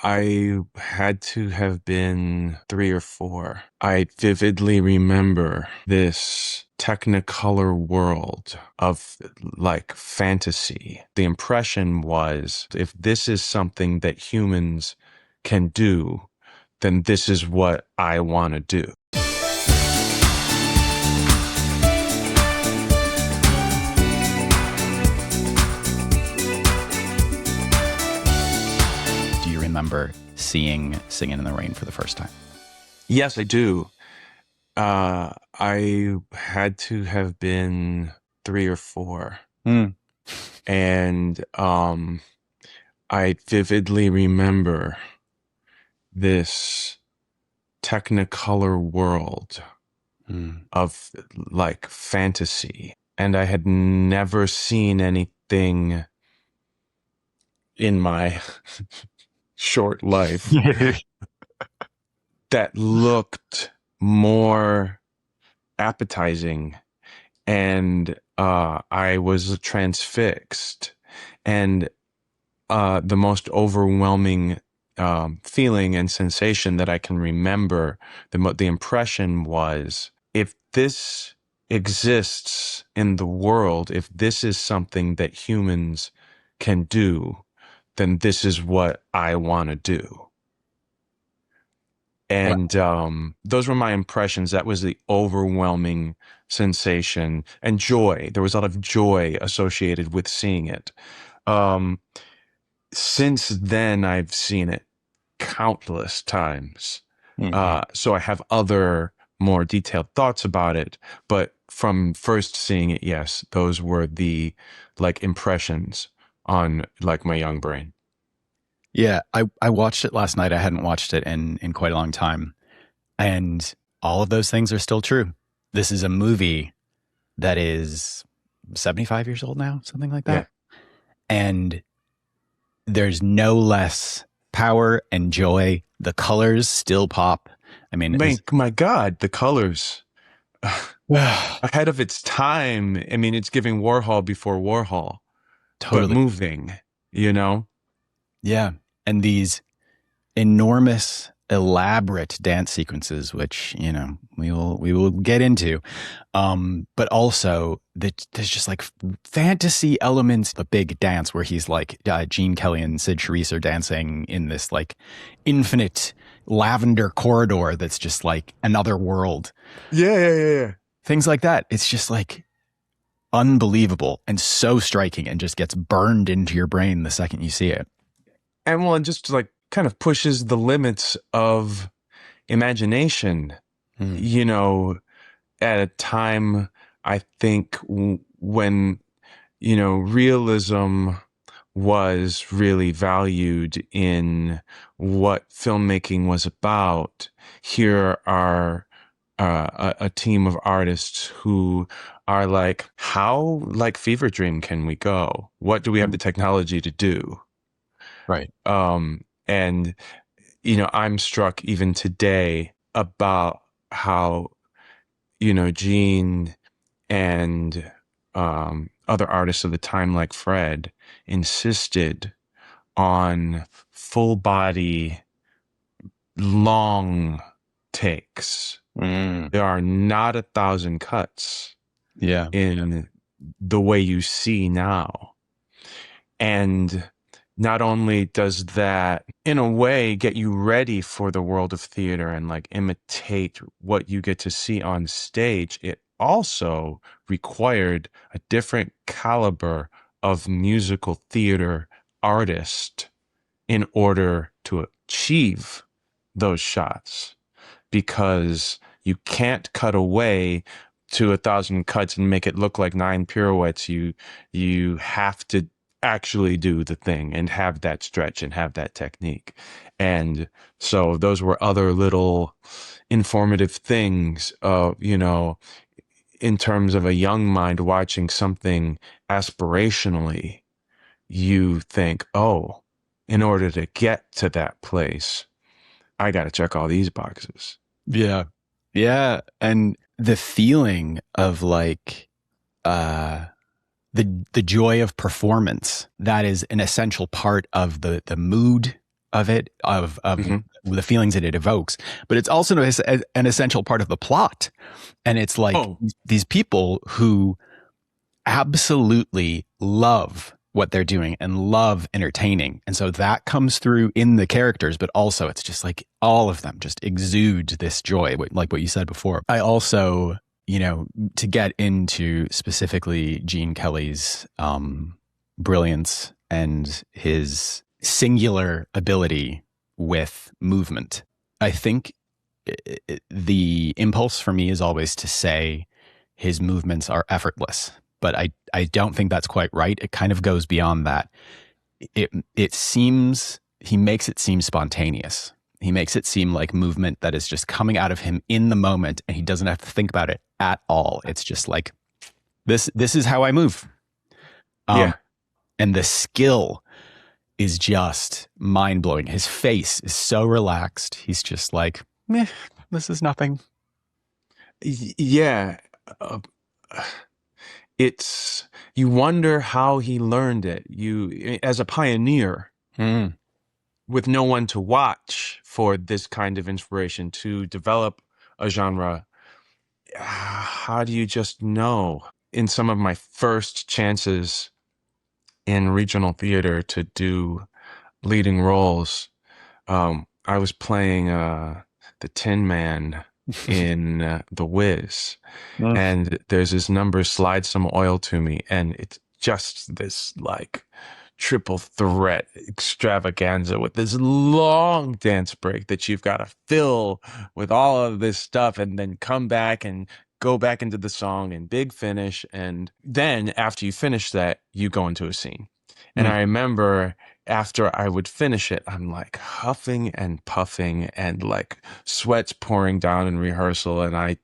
I had to have been 3 or 4. I vividly remember this Technicolor world of like fantasy. The impression was if this is something that humans can do, then this is what I want to do. Remember seeing Singin' in the Rain for the first time? Yes, I do. I had to have been 3 or 4. And I vividly remember this Technicolor world of like fantasy. And I had never seen anything in my short life that looked more appetizing, and I was transfixed, and the most overwhelming feeling and sensation that I can remember, the impression was, if this exists in the world, if this is something that humans can do, then this is what I want to do. And those were my impressions. That was the overwhelming sensation and joy. There was a lot of joy associated with seeing it. Since then, I've seen it countless times. So I have other more detailed thoughts about it. But from first seeing it, yes, those were the like impressions on like my young brain. Yeah, I watched it last night. I hadn't watched it in quite a long time. And all of those things are still true. This is a movie that is 75 years old now, something like that. Yeah. And there's no less power and joy. The colors still pop. I mean, my God, the colors. Ahead of its time. I mean, it's giving Warhol before Warhol. Totally. But moving, you know? Yeah. And these enormous, elaborate dance sequences, which, you know, we will get into. But also there's just like fantasy elements. The big dance where he's like Gene Kelly and Sid Charisse are dancing in this like infinite lavender corridor that's just like another world. Yeah. Things like that. It's just like unbelievable and so striking, and just gets burned into your brain the second you see it. And well, it just like kind of pushes the limits of imagination, you know, at a time, I think, when, you know, realism was really valued in what filmmaking was about. Here are a team of artists who are like, how like fever dream can we go? What do we have the technology to do? Right. And, you know, I'm struck even today about how, you know, Gene and other artists of the time like Fred insisted on full body, long takes. There are not 1,000 cuts in the way you see now. And not only does that, in a way, get you ready for the world of theater and like imitate what you get to see on stage, it also required a different caliber of musical theater artist in order to achieve those shots, because you can't cut away to 1,000 cuts and make it look like 9 pirouettes. You have to actually do the thing and have that stretch and have that technique. And so those were other little informative things, you know, in terms of a young mind watching something aspirationally. You think, oh, in order to get to that place, I got to check all these boxes. Yeah. Yeah. And the feeling of like, the joy of performance, that is an essential part of the mood of it, of the feelings that it evokes, but it's also an essential part of the plot. And it's like these people who absolutely love what they're doing and love entertaining. And so that comes through in the characters, but also it's just like all of them just exude this joy, like what you said before. I also, to get into specifically Gene Kelly's brilliance and his singular ability with movement, I think the impulse for me is always to say his movements are effortless. But I don't think that's quite right. It kind of goes beyond that. It seems, he makes it seem spontaneous. He makes it seem like movement that is just coming out of him in the moment, and he doesn't have to think about it at all. It's just like, this is how I move. And the skill is just mind-blowing. His face is so relaxed. He's just like, this is nothing. Yeah. You wonder how he learned it. You, as a pioneer, with no one to watch for this kind of inspiration to develop a genre, how do you just know? In some of my first chances in regional theater to do leading roles, I was playing the Tin Man in The Wiz. And there's this number, Slide Some Oil to Me, and it's just this like triple threat extravaganza with this long dance break that you've got to fill with all of this stuff and then come back and go back into the song and big finish. And then after you finish that, you go into a scene. And I remember after I would finish it, I'm like huffing and puffing and like sweat's pouring down in rehearsal. And I,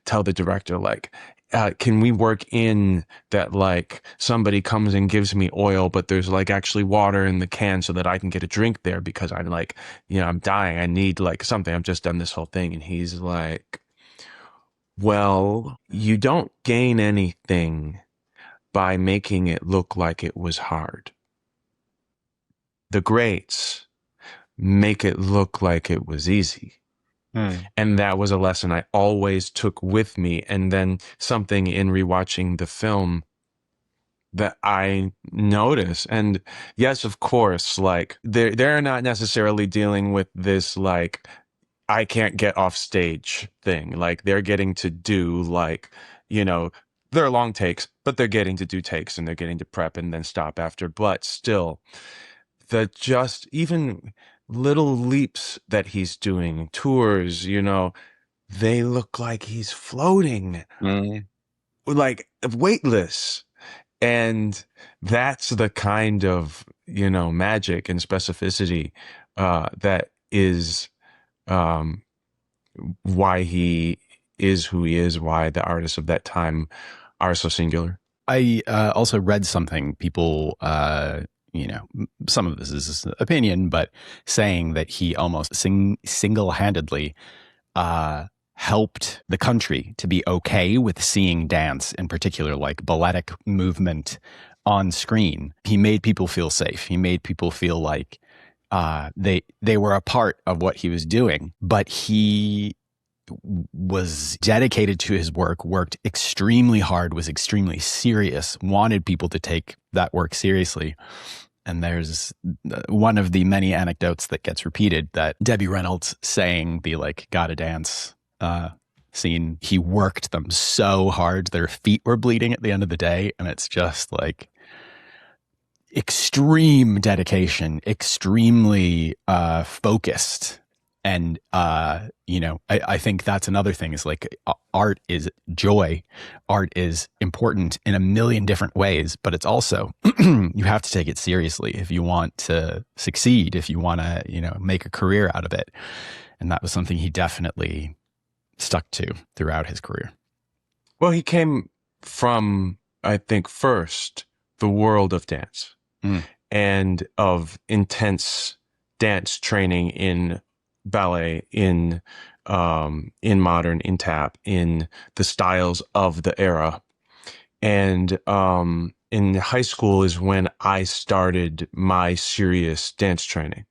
tell the director, like, can we work in that, like somebody comes and gives me oil, but there's like actually water in the can so that I can get a drink there because I'm like, I'm dying. I need like something. I've just done this whole thing. And he's like, well, you don't gain anything by making it look like it was hard. The greats make it look like it was easy. And that was a lesson I always took with me. And then something in rewatching the film that I notice. And yes, of course, like they're not necessarily dealing with this, like, I can't get off stage thing. Like they're getting to do like, they're long takes, but they're getting to do takes and they're getting to prep and then stop after. But still, the just even little leaps that he's doing, tours, they look like he's floating, like weightless. And that's the kind of, magic and specificity that is why he is who he is, why the artists of that time are so singular. I also read something, people, some of this is opinion, but saying that he almost single-handedly helped the country to be okay with seeing dance, in particular, like balletic movement on screen. He made people feel safe. He made people feel like they were a part of what he was doing, but he was dedicated to his work, worked extremely hard, was extremely serious, wanted people to take that work seriously. And there's one of the many anecdotes that gets repeated, that Debbie Reynolds saying the like gotta dance scene, he worked them so hard, their feet were bleeding at the end of the day. And it's just like extreme dedication, extremely focused. And, I think that's another thing, is like art is joy. Art is important in a million different ways, but it's also, you have to take it seriously if you want to succeed, if you want to, make a career out of it. And that was something he definitely stuck to throughout his career. Well, he came from, I think, first, the world of dance and of intense dance training in ballet, in modern, in tap, in the styles of the era. And in high school is when I started my serious dance training.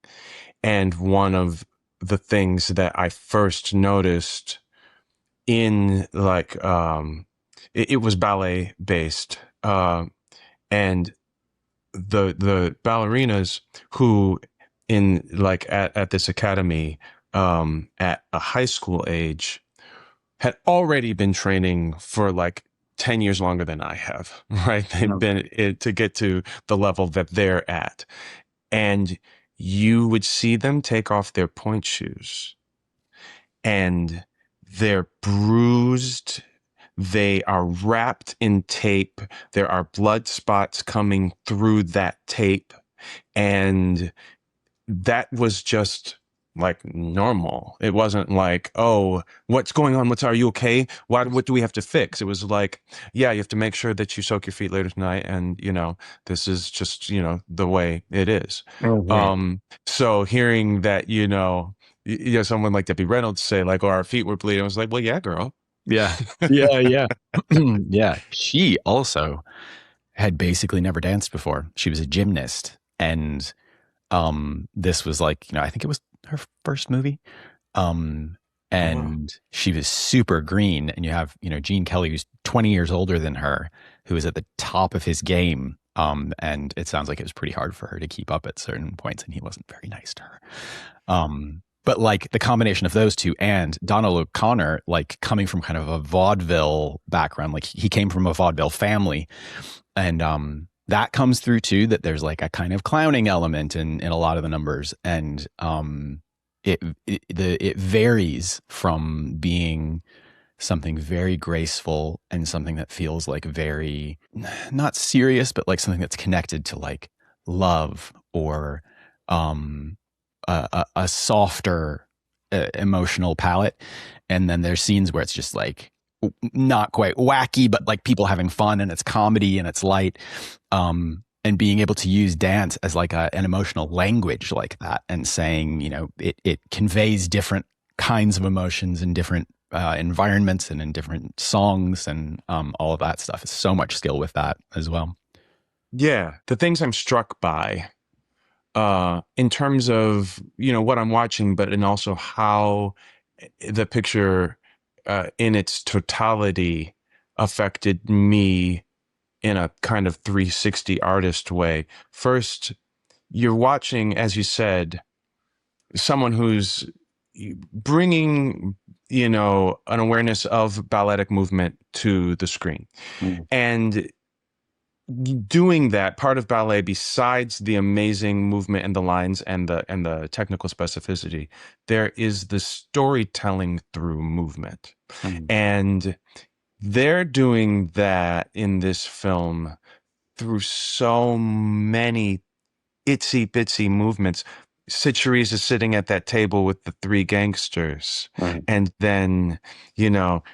And one of the things that I first noticed in like, it was ballet based, and the ballerinas who in like at this academy, at a high school age had already been training for like 10 years longer than I have, right? They've been to get to the level that they're at. And you would see them take off their point shoes and they're bruised. They are wrapped in tape. There are blood spots coming through that tape. And that was just like normal. It wasn't like, oh, what's going on? Are you okay? What do we have to fix? It was like, yeah, you have to make sure that you soak your feet later tonight. And, this is just, the way it is. So hearing that, someone like Debbie Reynolds say like, oh, our feet were bleeding. I was like, well, yeah, girl. Yeah. Yeah. Yeah. She also had basically never danced before. She was a gymnast. And this was like, I think it was her first movie. And she was super green. And you have, Gene Kelly, who's 20 years older than her, who is at the top of his game. And it sounds like it was pretty hard for her to keep up at certain points, and he wasn't very nice to her. But like the combination of those two and Donald O'Connor, like coming from kind of a vaudeville background, like he came from a vaudeville family. And that comes through too, that there's like a kind of clowning element in a lot of the numbers. And it varies from being something very graceful and something that feels like very, not serious, but like something that's connected to like love or a softer emotional palette. And then there's scenes where it's just like not quite wacky, but like people having fun, and it's comedy and it's light. And being able to use dance as like an emotional language like that, and saying, it conveys different kinds of emotions in different environments and in different songs, and all of that stuff. Is so much skill with that as well. Yeah. The things I'm struck by, in terms of, what I'm watching, but and also how the picture in its totality affected me in a kind of 360 artist way. First, you're watching, as you said, someone who's bringing, an awareness of balletic movement to the screen. And doing that, part of ballet, besides the amazing movement and the lines and the technical specificity, there is the storytelling through movement. And they're doing that in this film through so many itsy bitsy movements. Sid Charisse is sitting at that table with the three gangsters. And then,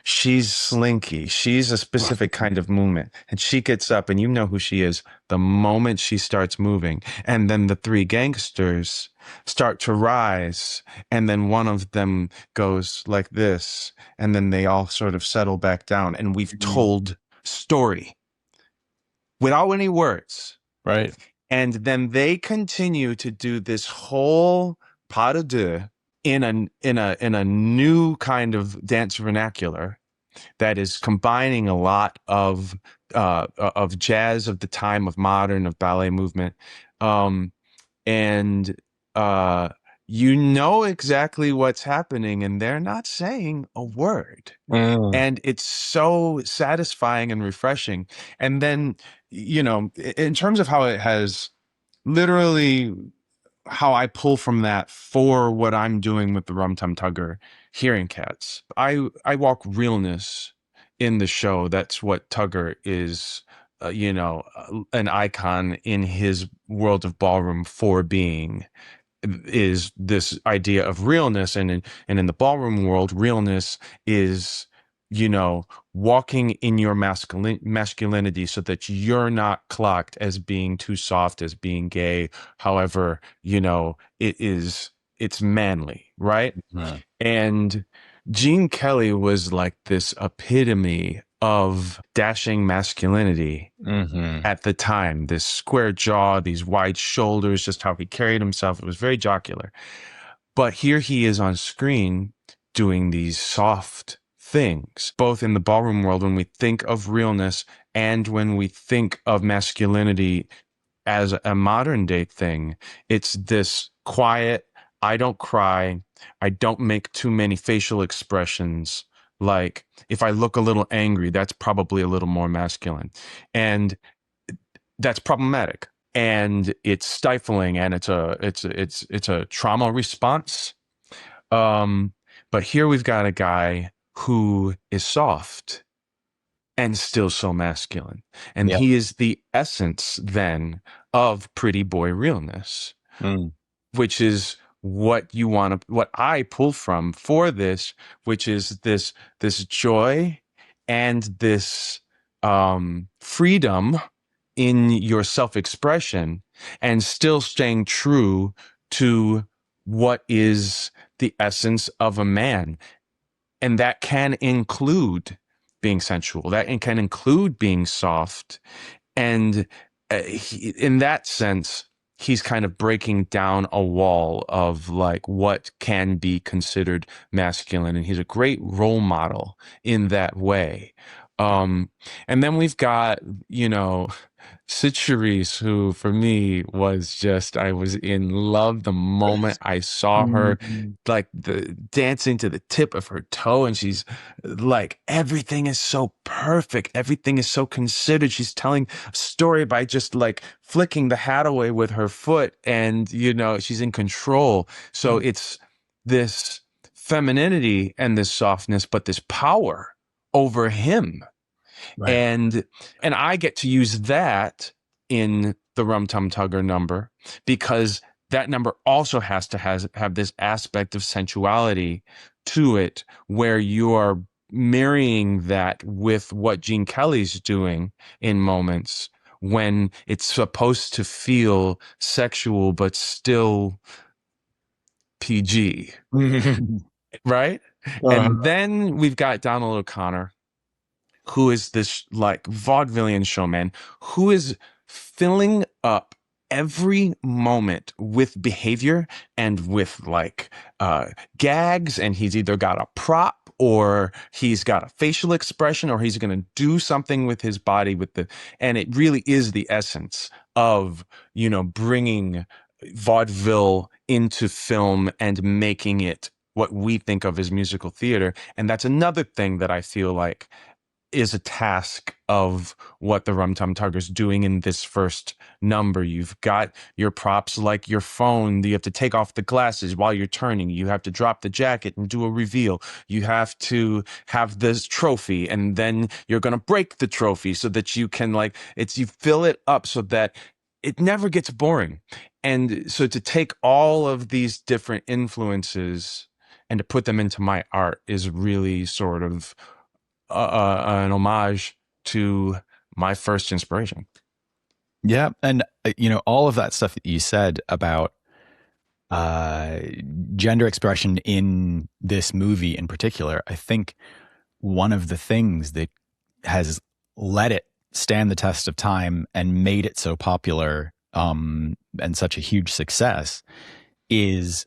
she's slinky. She's a specific kind of movement. And she gets up, and you know who she is the moment she starts moving. And then the three gangsters start to rise. And then one of them goes like this. And then they all sort of settle back down. And we've told story without any words. Right. And then they continue to do this whole pas de deux in a new kind of dance vernacular that is combining a lot of jazz of the time, of modern, of ballet movement, and you know exactly what's happening, and they're not saying a word. And it's so satisfying and refreshing. And then, in terms of how it has literally how I pull from that for what I'm doing with the Rum Tum Tugger hearing cats. I walk realness in the show. That's what Tugger is, an icon in his world of ballroom for being, is this idea of realness. And in the ballroom world, realness is, walking in your masculinity so that you're not clocked as being too soft, as being gay. However, it's manly, right? And Gene Kelly was like this epitome of dashing masculinity at the time. This square jaw, these wide shoulders, just how he carried himself. It was very jocular. But here he is on screen doing these soft things, both in the ballroom world when we think of realness and when we think of masculinity as a modern day thing. It's this quiet, I don't cry, I don't make too many facial expressions. Like if I look a little angry, that's probably a little more masculine. And that's problematic. And it's stifling, and it's a trauma response. But here we've got a guy who is soft and still so masculine. And he is the essence then of pretty boy realness, which is what you want to, what I pull from for this, which is this joy and this freedom in your self-expression, and still staying true to what is the essence of a man. And that can include being sensual. That can include being soft. And in that sense, he's kind of breaking down a wall of like what can be considered masculine. And he's a great role model in that way. And then we've got, you know, Sid Charisse, who for me was just, I was in love the moment I saw her, like the dancing to the tip of her toe. And she's like, everything is so perfect. Everything is so considered. She's telling a story by just like flicking the hat away with her foot. And, you know, she's in control. So it's this femininity and this softness, but this power over him. Right. And I get to use that in the Rum Tum Tugger number, because that number also has to have this aspect of sensuality to it, where you are marrying that with what Gene Kelly's doing in moments when it's supposed to feel sexual but still PG. Right? And then we've got Donald O'Connor, who is this like vaudevillian showman who is filling up every moment with behavior and with like gags. And he's either got a prop, or he's got a facial expression, or he's going to do something with his body and it really is the essence of, you know, bringing vaudeville into film and making it what we think of as musical theater. And that's another thing that I feel like is a task of what the Rum Tum Tugger's doing in this first number. You've got your props like your phone. You have to take off the glasses while you're turning. You have to drop the jacket and do a reveal. You have to have this trophy, and then you're going to break the trophy so that you can you fill it up so that it never gets boring. And so to take all of these different influences and to put them into my art is really sort of an homage to my first inspiration. Yeah. And, you know, all of that stuff that you said about gender expression in this movie in particular, I think one of the things that has let it stand the test of time and made it so popular and such a huge success is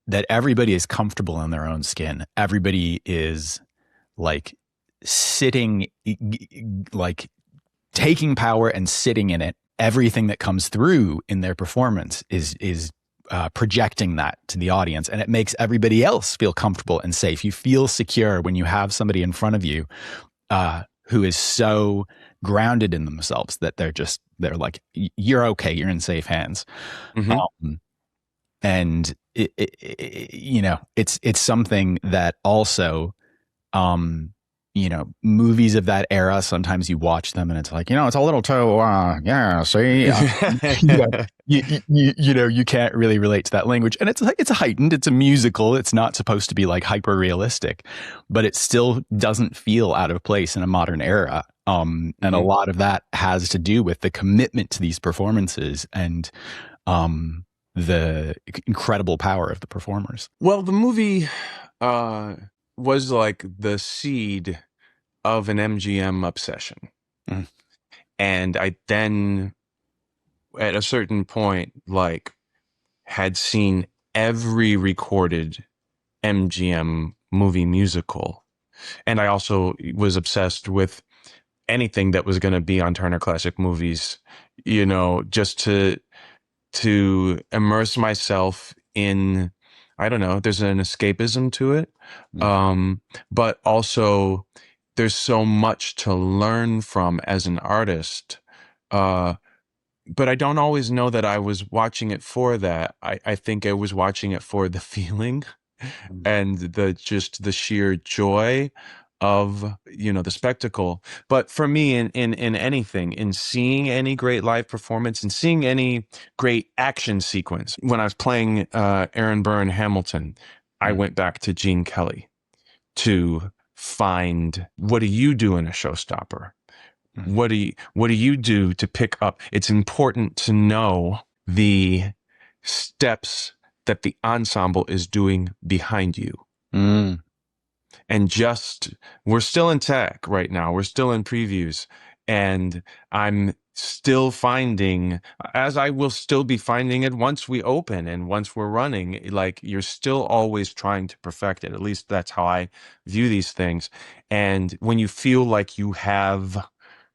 that everybody is comfortable in their own skin. Everybody is like sitting, like taking power and sitting in it. Everything that comes through in their performance is projecting that to the audience, and it makes everybody else feel comfortable and safe. You feel secure when you have somebody in front of you who is so grounded in themselves that they're like, you're okay, you're in safe hands. And you know, it's something that also, you know, movies of that era, sometimes you watch them and it's like, you know, it's a little too, see, you know, you can't really relate to that language. And it's heightened, it's a musical. It's not supposed to be like hyper realistic, but it still doesn't feel out of place in a modern era. And a lot of that has to do with the commitment to these performances and, the incredible power of the performers. Well, the movie was like the seed of an MGM obsession. And I then, at a certain point, like, had seen every recorded MGM movie musical. And I also was obsessed with anything that was going to be on Turner Classic Movies, you know, just to immerse myself in, I don't know, there's an escapism to it. But also there's so much to learn from as an artist. But I don't always know that I was watching it for that. I think I was watching it for the feeling and the sheer joy of, you know, the spectacle. But for me, in anything, in seeing any great live performance and seeing any great action sequence, when I was playing Aaron Burr in Hamilton, I went back to Gene Kelly to find, what do you do in a showstopper? What do you do to pick up? It's important to know the steps that the ensemble is doing behind you. And we're still in tech right now. We're still in previews, and I'm still finding, as I will still be finding it once we open and once we're running, like, you're still always trying to perfect it. At least that's how I view these things. And when you feel like you have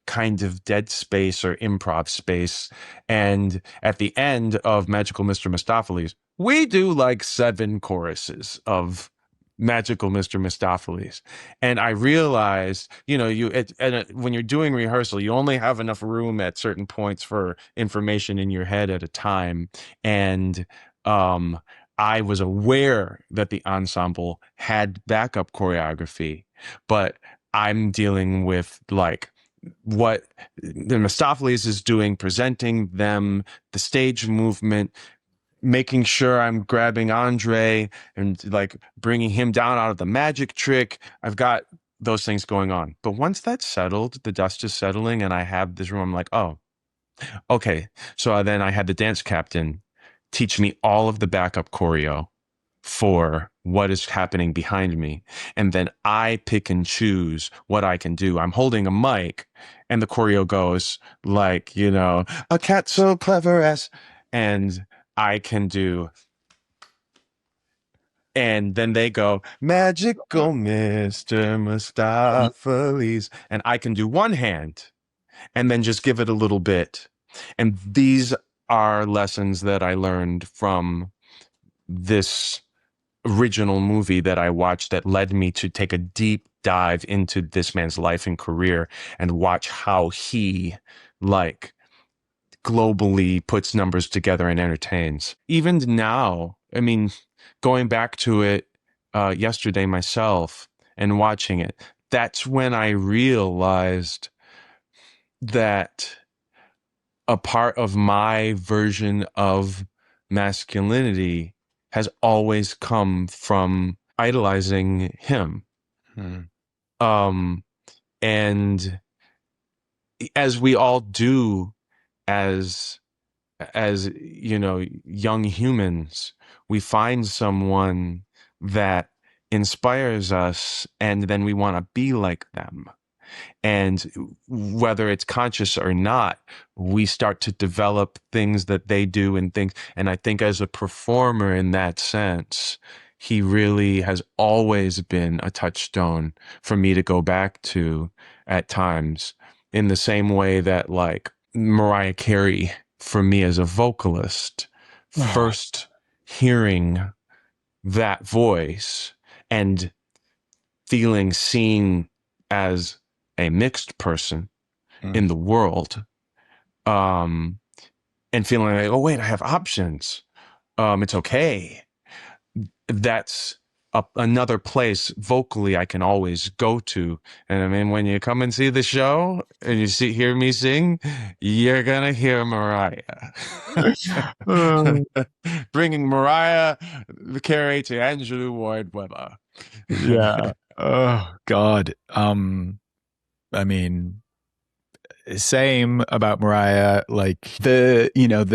kind of dead space or improv space, and at the end of Magical Mr. Mistopheles, we do like 7 choruses of Magical Mr. Mistopheles. And I realized, you know, when you're doing rehearsal, you only have enough room at certain points for information in your head at a time. And I was aware that the ensemble had backup choreography, but I'm dealing with, like, what the Mistopheles is doing, presenting them, the stage movement, making sure I'm grabbing Andre and, like, bringing him down out of the magic trick. I've got those things going on. But once that's settled, the dust is settling, and I have this room, I'm like, oh, okay. So then I had the dance captain teach me all of the backup choreo for what is happening behind me. And then I pick and choose what I can do. I'm holding a mic and the choreo goes like, you know, a cat so clever as, and I can do, and then they go, Magical Mr. Mistopheles, and I can do one hand and then just give it a little bit. And these are lessons that I learned from this original movie that I watched that led me to take a deep dive into this man's life and career and watch how he, like, globally puts numbers together and entertains. Even now, I mean, going back to it yesterday myself and watching it, that's when I realized that a part of my version of masculinity has always come from idolizing him. And as we all do, as you know, young humans, we find someone that inspires us, and then we want to be like them. And whether it's conscious or not, we start to develop things that they do and things. And I think as a performer in that sense, he really has always been a touchstone for me to go back to at times, in the same way that, like, Mariah Carey, for me as a vocalist, first hearing that voice and feeling seen as a mixed person in the world, and feeling like, oh wait, I have options. It's okay. That's another place vocally I can always go to. And I mean, when you come and see the show and you hear me sing, you're gonna hear Mariah. Bringing Mariah Carey to Andrew Lloyd Webber. Yeah. Oh God. I mean, same about Mariah, like the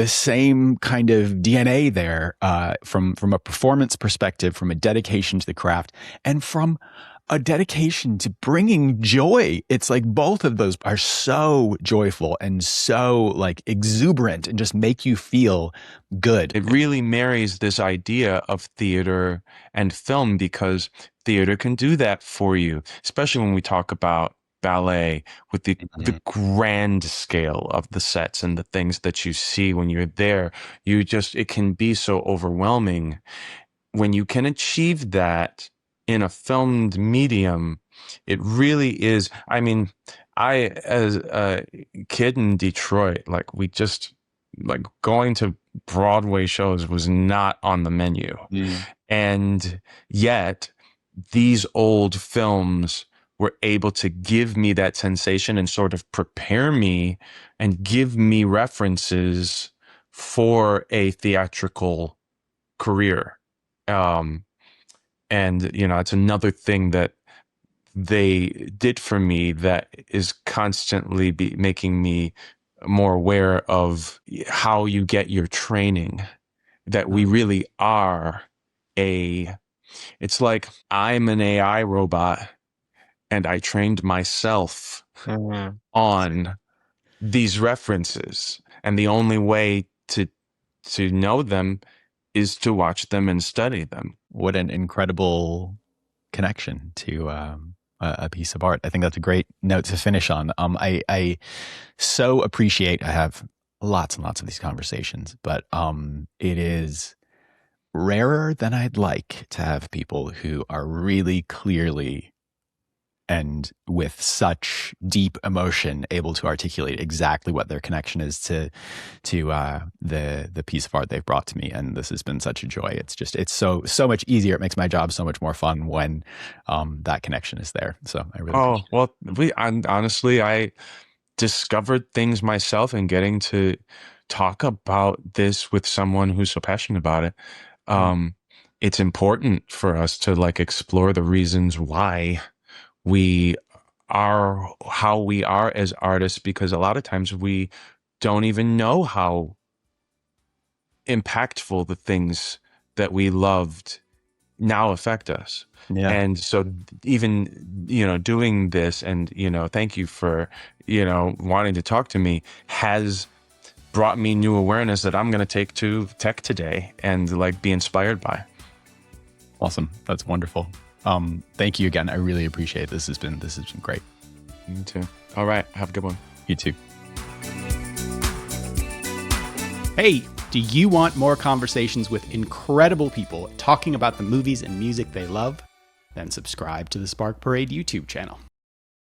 same kind of DNA there, from a performance perspective, from a dedication to the craft, and from a dedication to bringing joy. It's like both of those are so joyful and so like exuberant and just make you feel good. It really marries this idea of theater and film, because theater can do that for you, especially when we talk about ballet with the grand scale of the sets and the things that you see when you're there. It can be so overwhelming. When you can achieve that in a filmed medium, it really is. I mean, as a kid in Detroit, going to Broadway shows was not on the menu. And yet these old films were able to give me that sensation and sort of prepare me and give me references for a theatrical career. And, it's another thing that they did for me that is constantly making me more aware of how you get your training, that we really are it's like I'm an AI robot and I trained myself on these references. And the only way to know them is to watch them and study them. What an incredible connection to a piece of art. I think that's a great note to finish on. I so appreciate, I have lots and lots of these conversations, but it is rarer than I'd like to have people who are really clearly and with such deep emotion able to articulate exactly what their connection is to the piece of art they've brought to me. And this has been such a joy. It's so much easier. It makes my job so much more fun when that connection is there. So I really honestly, I discovered things myself, and getting to talk about this with someone who's so passionate about it. It's important for us to explore the reasons why we are how we are as artists, because a lot of times we don't even know how impactful the things that we loved now affect us. Yeah. And so even, doing this and, thank you for, wanting to talk to me, has brought me new awareness that I'm going to take to tech today and be inspired by. Awesome. That's wonderful. Thank you again. I really appreciate it. This has been great. Me too. All right. Have a good one. You too. Hey, do you want more conversations with incredible people talking about the movies and music they love? Then subscribe to the Spark Parade YouTube channel.